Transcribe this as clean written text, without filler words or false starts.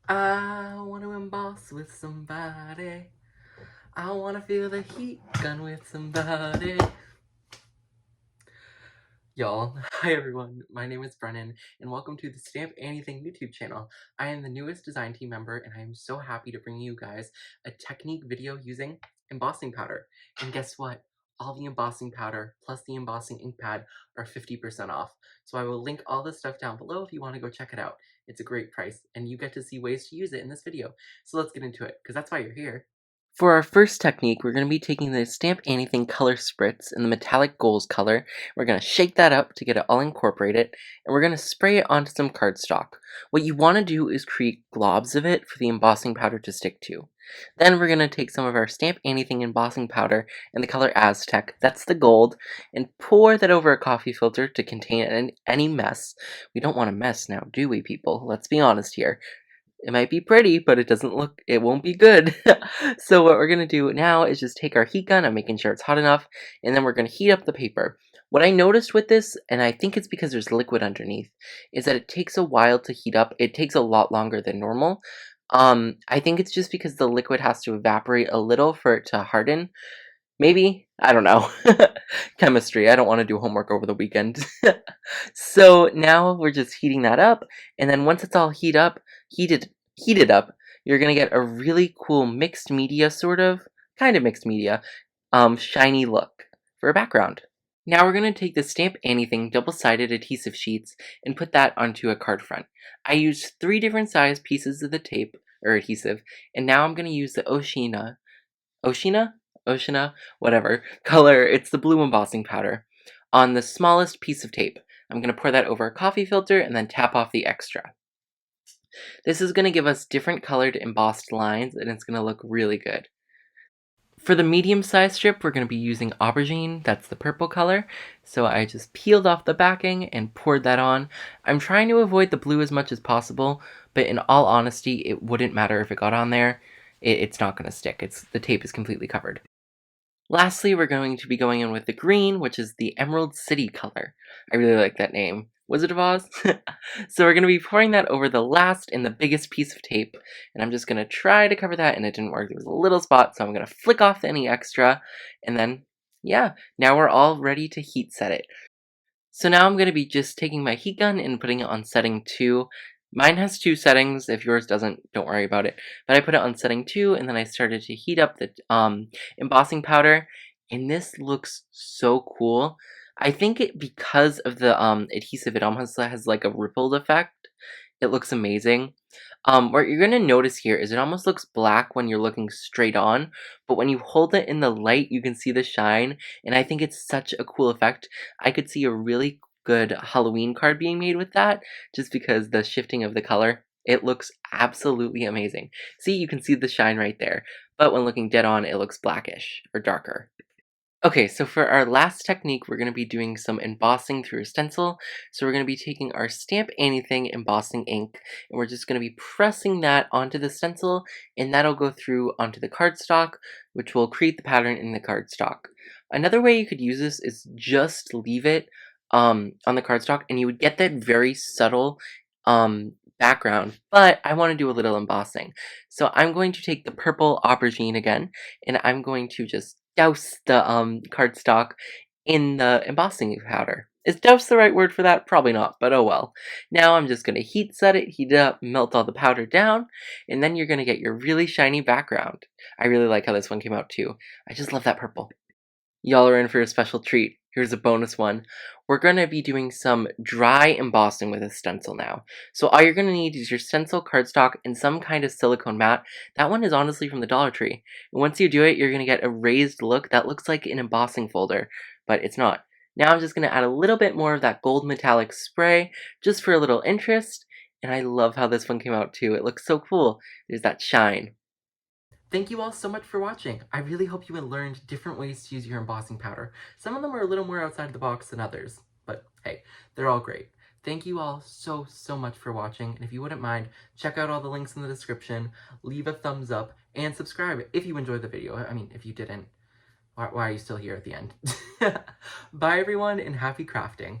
I want to emboss with somebody. I want to feel the heat gun with somebody. Y'all, hi everyone, my name is Brennan, and welcome to the Stamp Anything YouTube channel. I am the newest design team member, and I am so happy to bring you guys a technique video using embossing powder. And guess what? All the embossing powder plus the embossing ink pad are 50% off. So I will link all this stuff down below if you want to go check it out. It's a great price, and you get to see ways to use it in this video. So let's get into it, because that's why you're here. For our first technique, we're going to be taking the Stamp Anything color spritz in the metallic gold color. We're going to shake that up to get it all incorporated, and we're going to spray it onto some cardstock. What you want to do is create globs of it for the embossing powder to stick to. Then we're going to take some of our Stamp Anything embossing powder in the color Aztec, that's the gold, and pour that over a coffee filter to contain any mess. We don't want a mess now, do we, people? Let's be honest here. It might be pretty, but it won't be good. So what we're going to do now is just take our heat gun, I'm making sure it's hot enough, and then we're going to heat up the paper. What I noticed with this, and I think it's because there's liquid underneath, is that it takes a while to heat up. It takes a lot longer than normal. I think it's just because the liquid has to evaporate a little for it to harden. Maybe? I don't know. Chemistry. I don't want to do homework over the weekend. So now we're just heating that up, and then once it's all heated up, you're gonna get a really cool mixed media kind of mixed media, shiny look for a background. Now we're gonna take the Stamp Anything double-sided adhesive sheets and put that onto a card front. I used 3 different size pieces of the tape, or adhesive, and now I'm gonna use the Oceana, whatever, color, it's the blue embossing powder, on the smallest piece of tape. I'm going to pour that over a coffee filter and then tap off the extra. This is going to give us different colored embossed lines, and it's going to look really good. For the medium size strip, we're going to be using aubergine, that's the purple color, so I just peeled off the backing and poured that on. I'm trying to avoid the blue as much as possible, but in all honesty, it wouldn't matter if it got on there. It's not going to stick, the tape is completely covered. Lastly, we're going to be going in with the green, which is the Emerald City color. I really like that name. Wizard of Oz? So we're going to be pouring that over the last and the biggest piece of tape, and I'm just going to try to cover that, and it didn't work. There was a little spot, so I'm going to flick off any extra, and then, yeah, now we're all ready to heat set it. So now I'm going to be just taking my heat gun and putting it on setting 2. Mine has 2 settings. If yours doesn't, don't worry about it. But I put it on setting 2, and then I started to heat up the embossing powder, and this looks so cool. I think because of the adhesive, it almost has like a rippled effect. It looks amazing. What you're going to notice here is it almost looks black when you're looking straight on, but when you hold it in the light, you can see the shine, and I think it's such a cool effect. I could see a really good Halloween card being made with that, just because the shifting of the color. It looks absolutely amazing. See, you can see the shine right there, but when looking dead on, it looks blackish, or darker. Okay, so for our last technique, we're going to be doing some embossing through a stencil. So we're going to be taking our Stamp Anything embossing ink, and we're just going to be pressing that onto the stencil, and that'll go through onto the cardstock, which will create the pattern in the cardstock. Another way you could use this is just leave it on the cardstock, and you would get that very subtle background, but I want to do a little embossing. So I'm going to take the purple aubergine again, and I'm going to just douse the cardstock in the embossing powder. Is douse the right word for that? Probably not, but oh well. Now I'm just going to heat it up, melt all the powder down, and then you're going to get your really shiny background. I really like how this one came out too. I just love that purple. Y'all are in for a special treat. Here's a bonus one. We're going to be doing some dry embossing with a stencil now. So all you're going to need is your stencil, cardstock, and some kind of silicone mat. That one is honestly from the Dollar Tree. And once you do it, you're going to get a raised look that looks like an embossing folder, but it's not. Now I'm just going to add a little bit more of that gold metallic spray, just for a little interest. And I love how this one came out too. It looks so cool. There's that shine. Thank you all so much for watching. I really hope you learned different ways to use your embossing powder. Some of them are a little more outside the box than others, but hey, they're all great. Thank you all so much for watching, and if you wouldn't mind, check out all the links in the description, leave a thumbs up, and subscribe if you enjoyed the video. I mean, if you didn't, why are you still here at the end? Bye everyone, and happy crafting.